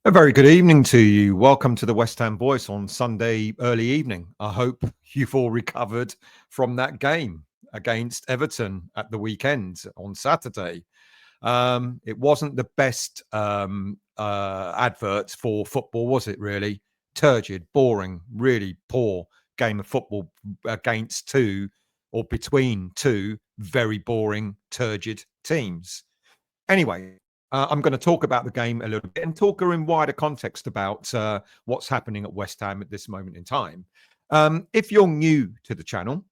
A very good evening to you. Welcome to the West Ham Voice on Sunday early evening. I hope you've all recovered from that game against Everton at the weekend on Saturday. It wasn't the best advert for football, was it really? Turgid, boring, really poor game of football against two or between two very boring, turgid teams. Anyway, I'm going to talk about the game a little bit and talk in wider context about what's happening at West Ham at this moment in time. If you're new to the channel,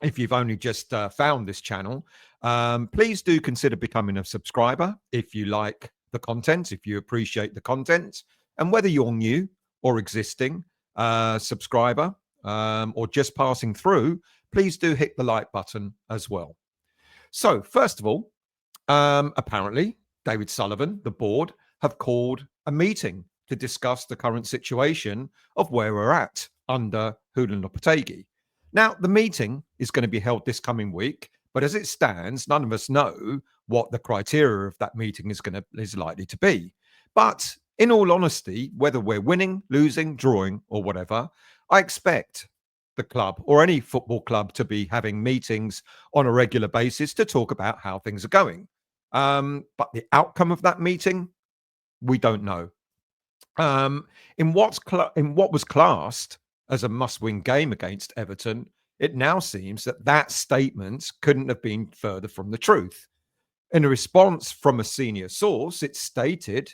if you've only just found this channel, please do consider becoming a subscriber if you like the content, if you appreciate the content. And whether you're new or existing subscriber or just passing through, please do hit the like button as well. So, first of all, apparently, David Sullivan, the board, have called a meeting to discuss the current situation of where we're at under Julen Lopetegui. Now, the meeting is going to be held this coming week, but as it stands, none of us know what the criteria of that meeting is likely to be. But in all honesty, whether we're winning, losing, drawing, or whatever, I expect the club or any football club to be having meetings on a regular basis to talk about how things are going. But the outcome of that meeting, we don't know. In what was classed as a must-win game against Everton, it now seems that that statement couldn't have been further from the truth. In a response from a senior source, it stated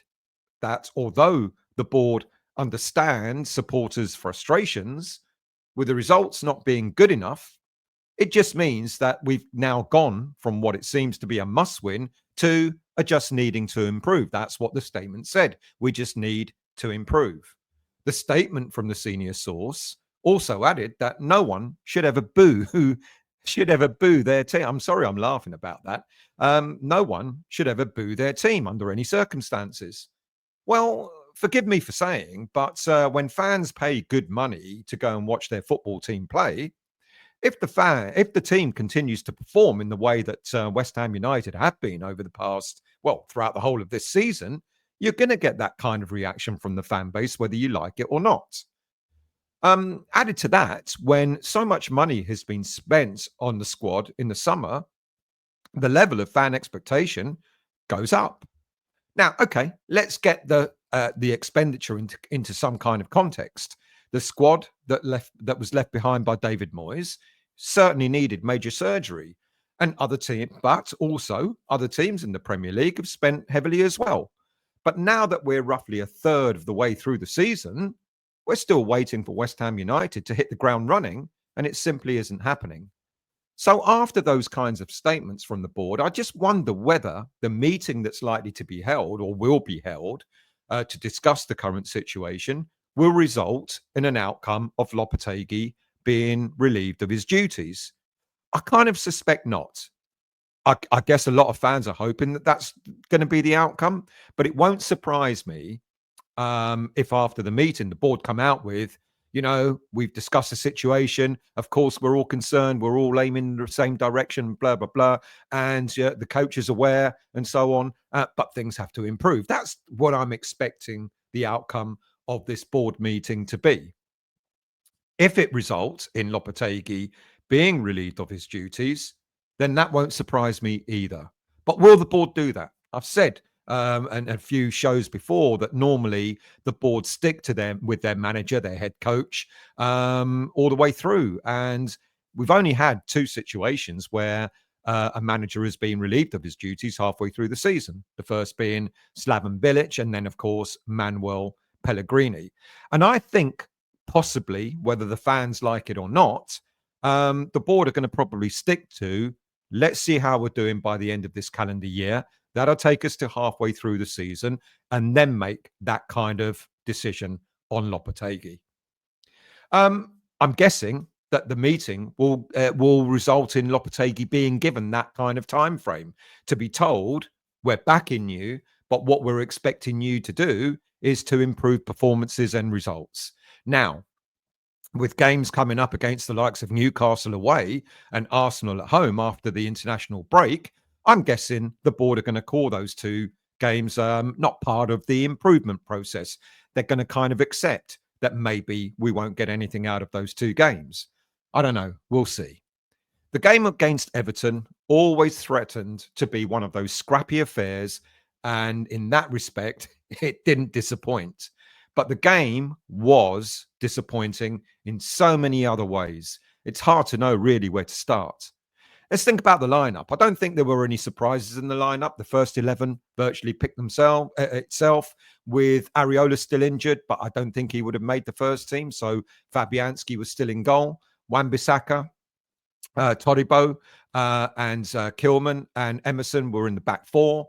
that although the board understands supporters' frustrations, with the results not being good enough, it just means that we've now gone from what it seems to be a must win to a just needing to improve. That's what the statement said. We just need to improve. The statement from the senior source also added that no one should ever boo their team. I'm sorry, I'm laughing about that. No one should ever boo their team under any circumstances. Well, forgive me for saying, but when fans pay good money to go and watch their football team play, if the team continues to perform in the way that West Ham United have been over the past, well, throughout the whole of this season, you're going to get that kind of reaction from the fan base, whether you like it or not. Added to that, when so much money has been spent on the squad in the summer, the level of fan expectation goes up. Now, okay, let's get the expenditure into some kind of context. The squad that was left behind by David Moyes certainly needed major surgery, and but also other teams in the Premier League have spent heavily as well. But now that we're roughly a third of the way through the season, we're still waiting for West Ham United to hit the ground running, and it simply isn't happening. So after those kinds of statements from the board, I just wonder whether the meeting that's likely to be held or will be held to discuss the current situation will result in an outcome of Lopetegui being relieved of his duties. I kind of suspect not. I guess a lot of fans are hoping that that's going to be the outcome, but it won't surprise me if after the meeting the board come out with, we've discussed the situation. Of course, we're all concerned. We're all aiming in the same direction, blah, blah, blah. And the coach is aware and so on. But things have to improve. That's what I'm expecting the outcome of this board meeting to be. If it results in Lopetegui being relieved of his duties, then that won't surprise me either. But will the board do that? I've said and a few shows before that normally the board stick to them with their manager, their head coach, all the way through. And we've only had two situations where a manager has been relieved of his duties halfway through the season. The first being Slaven Bilic, and then, of course, Manuel Pellegrini. And I think possibly, whether the fans like it or not, the board are going to probably stick to, let's see how we're doing by the end of this calendar year. That'll take us to halfway through the season and then make that kind of decision on Lopetegui. I'm guessing that the meeting will result in Lopetegui being given that kind of time frame to be told, we're backing you, but what we're expecting you to do is to improve performances and results. Now, with games coming up against the likes of Newcastle away and Arsenal at home after the international break, I'm guessing the board are going to call those two games not part of the improvement process. They're going to kind of accept that maybe we won't get anything out of those 2 games. I don't know. We'll see. The game against Everton always threatened to be one of those scrappy affairs, and in that respect, it didn't disappoint. But the game was disappointing in so many other ways. It's hard to know really where to start. Let's think about the lineup. I don't think there were any surprises in the lineup. The first 11 virtually picked themselves itself, with Areola still injured, but I don't think he would have made the first team. So Fabianski was still in goal. Wan-Bissaka, Todibo, and Kilman and Emerson were in the back 4.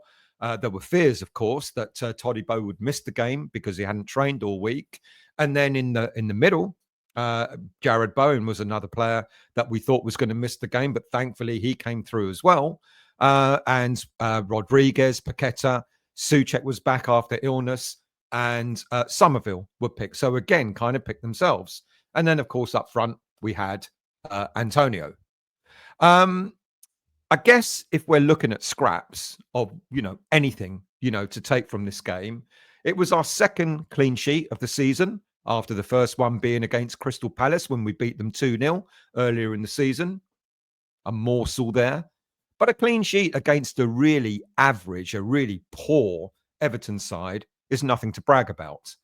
There were fears, of course, that Todibo would miss the game because he hadn't trained all week. And then in the middle, Jared Bowen was another player that we thought was going to miss the game, but thankfully he came through as well. And Rodriguez, Paqueta, Souček was back after illness, and Somerville were picked. So again, kind of picked themselves. And then, of course, up front, we had Antonio. I guess if we're looking at scraps of, anything, to take from this game, it was our second clean sheet of the season, after the first one being against Crystal Palace when we beat them 2-0 earlier in the season. A morsel there. But a clean sheet against a really average, a really poor Everton side is nothing to brag about.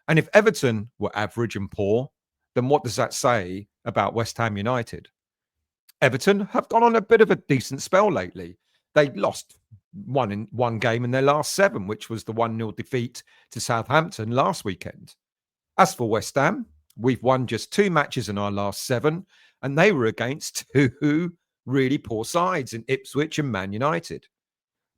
And if Everton were average and poor, then what does that say about West Ham United? Everton have gone on a bit of a decent spell lately. They lost one game in their last 7, which was the 1-0 defeat to Southampton last weekend. As for West Ham, we've won just 2 matches in our last 7, and they were against 2 really poor sides in Ipswich and Man United.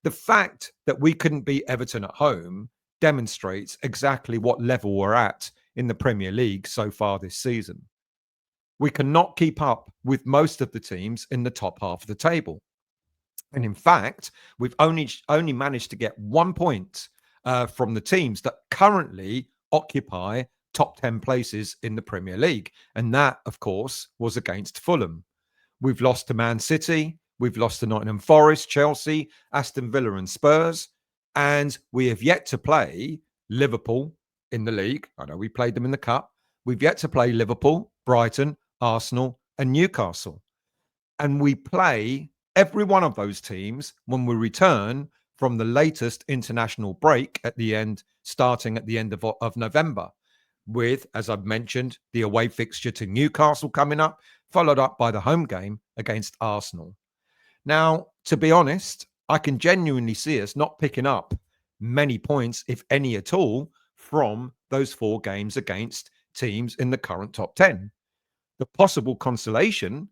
The fact that we couldn't beat Everton at home demonstrates exactly what level we're at in the Premier League so far this season. We cannot keep up with most of the teams in the top half of the table. And in fact, we've only managed to get 1 point from the teams that currently occupy top 10 places in the Premier League. And that, of course, was against Fulham. We've lost to Man City. We've lost to Nottingham Forest, Chelsea, Aston Villa and Spurs. And we have yet to play Liverpool in the league. I know we played them in the Cup. We've yet to play Liverpool, Brighton, Arsenal and Newcastle. And we play every one of those teams when we return from the latest international break starting at the end of November, with, as I've mentioned, the away fixture to Newcastle coming up, followed up by the home game against Arsenal. Now, to be honest, I can genuinely see us not picking up many points, if any at all, from those 4 games against teams in the current top 10. The possible consolation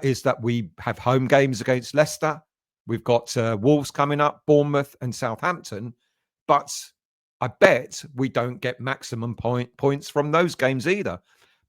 is that we have home games against Leicester. We've got Wolves coming up, Bournemouth and Southampton. But I bet we don't get maximum points from those games either.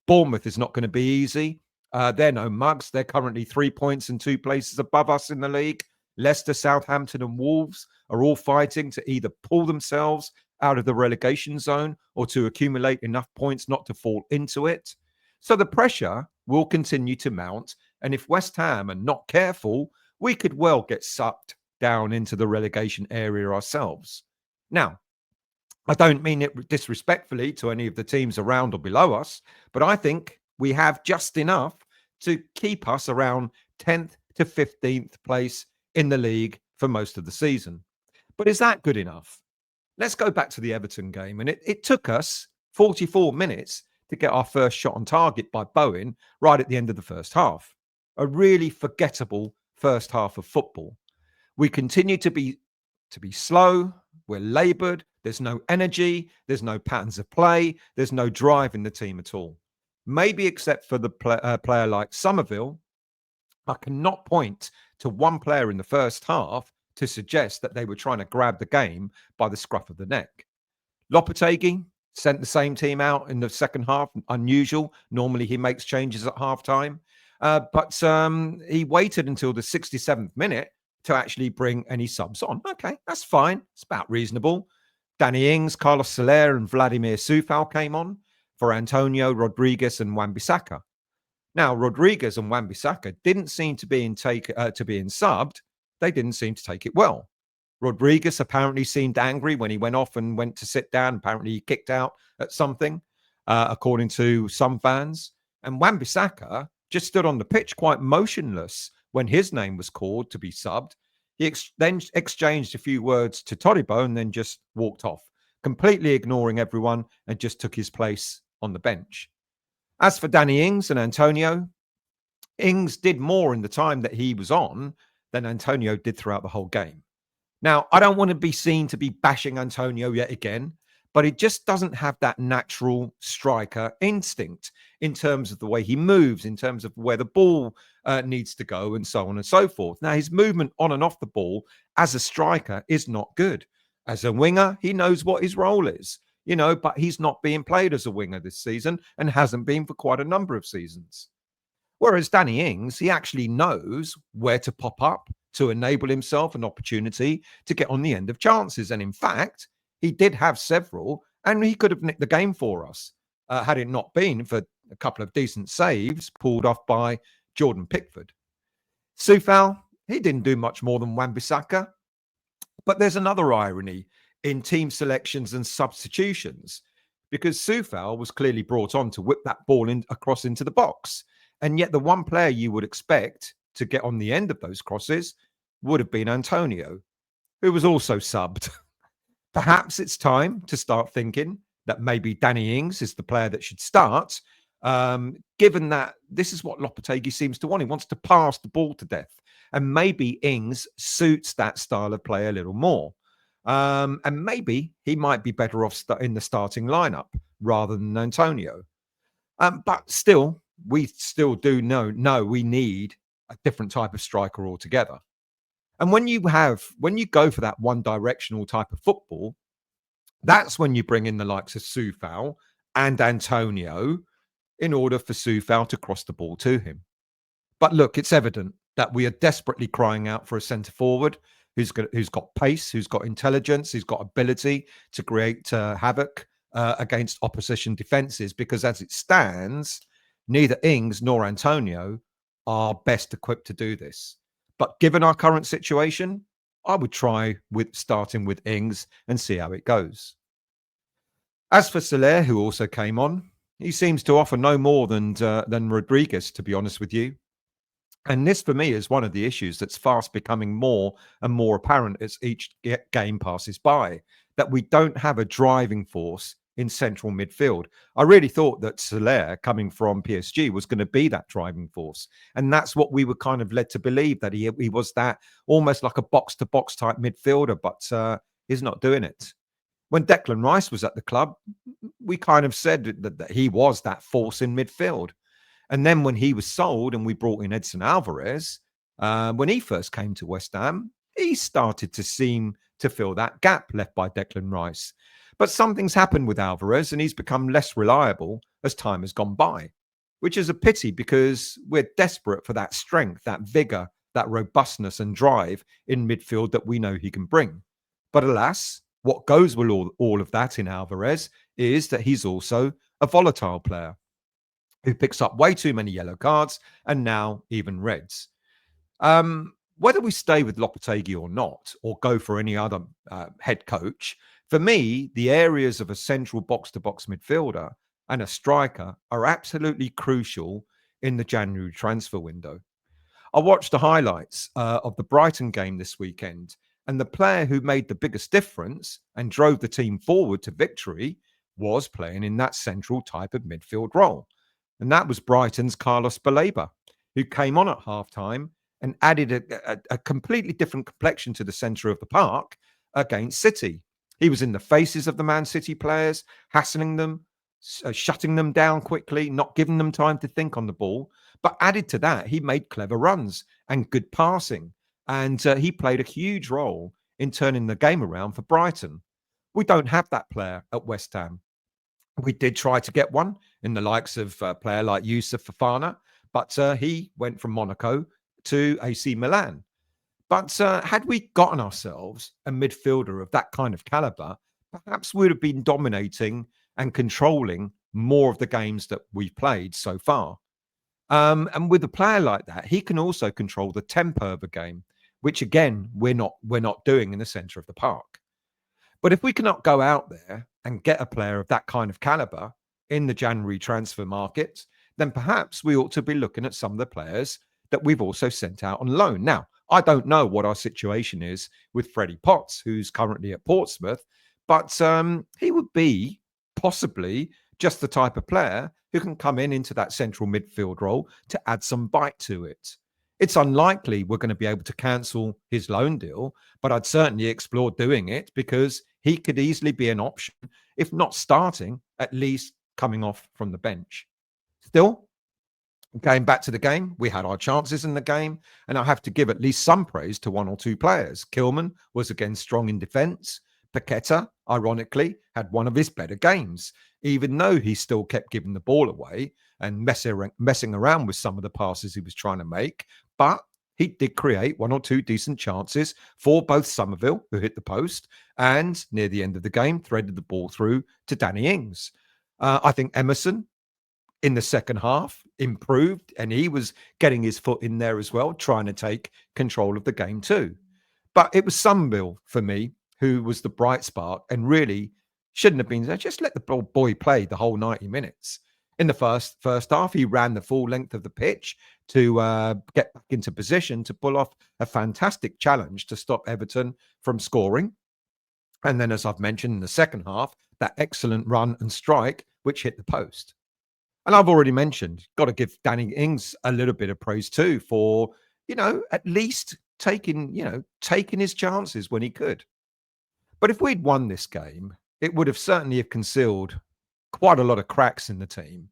Bournemouth is not going to be easy. They're no mugs. They're currently 3 points and 2 places above us in the league. Leicester, Southampton and Wolves are all fighting to either pull themselves out of the relegation zone or to accumulate enough points not to fall into it. So the pressure will continue to mount. And if West Ham are not careful, we could well get sucked down into the relegation area ourselves. Now, I don't mean it disrespectfully to any of the teams around or below us, but I think we have just enough to keep us around 10th to 15th place in the league for most of the season. But is that good enough? Let's go back to the Everton game. And it took us 44 minutes to get our first shot on target by Bowen right at the end of the first half. A really forgettable first half of football. We continue to be slow. We're laboured. There's no energy. There's no patterns of play. There's no drive in the team at all. Maybe except for the player like Somerville. I cannot point to one player in the first half to suggest that they were trying to grab the game by the scruff of the neck. Lopetegui sent the same team out in the second half. Unusual. Normally he makes changes at halftime. But he waited until the 67th minute to actually bring any subs on. Okay, that's fine. It's about reasonable. Danny Ings, Carlos Soler and Vladimir Coufal came on for Antonio, Rodriguez and Wan-Bissaka. Now, Rodriguez and Wan-Bissaka didn't seem to be subbed. They didn't seem to take it well. Rodriguez apparently seemed angry when he went off and went to sit down. Apparently he kicked out at something, according to some fans. And Wan-Bissaka just stood on the pitch quite motionless when his name was called to be subbed. He then exchanged a few words to Todibo and then just walked off, completely ignoring everyone, and just took his place on the bench. As for Danny Ings and Antonio, Ings did more in the time that he was on than Antonio did throughout the whole game. Now, I don't want to be seen to be bashing Antonio yet again, but it just doesn't have that natural striker instinct in terms of the way he moves, in terms of where the ball needs to go, and so on and so forth. Now, his movement on and off the ball as a striker is not good. As a winger, he knows what his role is, but he's not being played as a winger this season and hasn't been for quite a number of seasons. Whereas Danny Ings, he actually knows where to pop up to enable himself an opportunity to get on the end of chances. And in fact, he did have several, and he could have nicked the game for us had it not been for a couple of decent saves pulled off by Jordan Pickford. Soufal, he didn't do much more than Wan-Bissaka. But there's another irony in team selections and substitutions, because Soufal was clearly brought on to whip that ball across into the box. And yet the one player you would expect to get on the end of those crosses would have been Antonio, who was also subbed. Perhaps it's time to start thinking that maybe Danny Ings is the player that should start, given that this is what Lopetegui seems to want. He wants to pass the ball to death. And maybe Ings suits that style of play a little more. And maybe he might be better off in the starting lineup rather than Antonio. But still, we still do know we need a different type of striker altogether. And when you go for that one directional type of football, that's when you bring in the likes of Soufal and Antonio in order for Soufal to cross the ball to him. But look, it's evident that we are desperately crying out for a centre forward who's got pace, who's got intelligence, who's got ability to create havoc against opposition defences. Because as it stands, neither Ings nor Antonio are best equipped to do this. But given our current situation, I would try with starting with Ings and see how it goes. As for Soler, who also came on, he seems to offer no more than Rodriguez, to be honest with you. And this, for me, is one of the issues that's fast becoming more and more apparent as each game passes by, that we don't have a driving force in central midfield. I really thought that Soler, coming from PSG, was going to be that driving force. And that's what we were kind of led to believe, that he was that almost like a box-to-box type midfielder, but he's not doing it. When Declan Rice was at the club, we kind of said that he was that force in midfield. And then when he was sold and we brought in Edson Alvarez, when he first came to West Ham, he started to seem to fill that gap left by Declan Rice. But something's happened with Alvarez and he's become less reliable as time has gone by, which is a pity because we're desperate for that strength, that vigor, that robustness and drive in midfield that we know he can bring. But alas, what goes with all of that in Alvarez is that he's also a volatile player who picks up way too many yellow cards and now even reds. Whether we stay with Lopetegui or not, or go for any other head coach, for me, the areas of a central box-to-box midfielder and a striker are absolutely crucial in the January transfer window. I watched the highlights of the Brighton game this weekend, and the player who made the biggest difference and drove the team forward to victory was playing in that central type of midfield role. And that was Brighton's Carlos Baleba, who came on at halftime and added a completely different complexion to the centre of the park against City. He was in the faces of the Man City players, hassling them, shutting them down quickly, not giving them time to think on the ball. But added to that, he made clever runs and good passing. And he played a huge role in turning the game around for Brighton. We don't have that player at West Ham. We did try to get one in the likes of a player like Youssouf Fofana, but he went from Monaco to AC Milan. But had we gotten ourselves a midfielder of that kind of caliber, perhaps we'd have been dominating and controlling more of the games that we've played so far. And with a player like that, he can also control the tempo of a game. which again, we're not doing in the centre of the park. But if we cannot go out there and get a player of that kind of caliber in the January transfer market, then perhaps we ought to be looking at some of the players that we've also sent out on loan. Now, I don't know what our situation is with Freddie Potts, who's currently at Portsmouth, but he would be possibly just the type of player who can come into that central midfield role to add some bite to it. It's unlikely we're going to be able to cancel his loan deal, but I'd certainly explore doing it because he could easily be an option, if not starting, at least coming off from the bench. Still, going back to the game, we had our chances in the game, and I have to give at least some praise to one or two players. Kilman was again strong in defence. Paqueta, ironically, had one of his better games, even though he still kept giving the ball away and messing around with some of the passes he was trying to make. But he did create one or two decent chances for both Somerville, who hit the post, and near the end of the game, threaded the ball through to Danny Ings. I think Emerson, in the second half, improved, and he was getting his foot in there as well, trying to take control of the game too. But it was Somerville, for me, who was the bright spark and really shouldn't have been there. Just let the boy play the whole 90 minutes. In the first half, he ran the full length of the pitch to get back into position to pull off a fantastic challenge to stop Everton from scoring. And then, as I've mentioned, in the second half, that excellent run and strike, which hit the post. And I've already mentioned, got to give Danny Ings a little bit of praise too for, at least taking his chances when he could. But if we'd won this game, it would have certainly have concealed quite a lot of cracks in the team.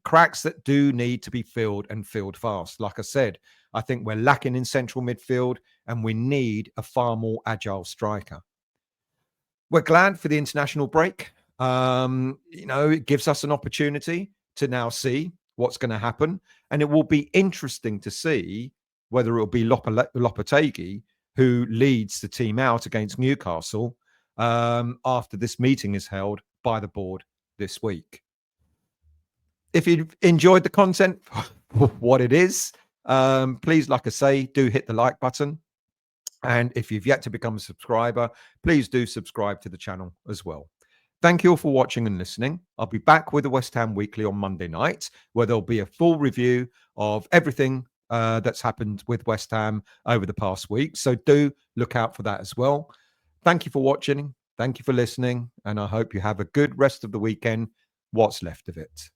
Cracks that do need to be filled and filled fast. Like I said, I think we're lacking in central midfield and we need a far more agile striker. We're glad for the international break. It gives us an opportunity to now see what's going to happen. And it will be interesting to see whether it'll be Lopetegui who leads the team out against Newcastle after this meeting is held by the board this week. If you've enjoyed the content for what it is, please, like I say, do hit the like button. And if you've yet to become a subscriber, please do subscribe to the channel as well. Thank you all for watching and listening. I'll be back with the West Ham Weekly on Monday night, where there'll be a full review of everything that's happened with West Ham over the past week. So do look out for that as well. Thank you for watching. Thank you for listening. And I hope you have a good rest of the weekend, what's left of it.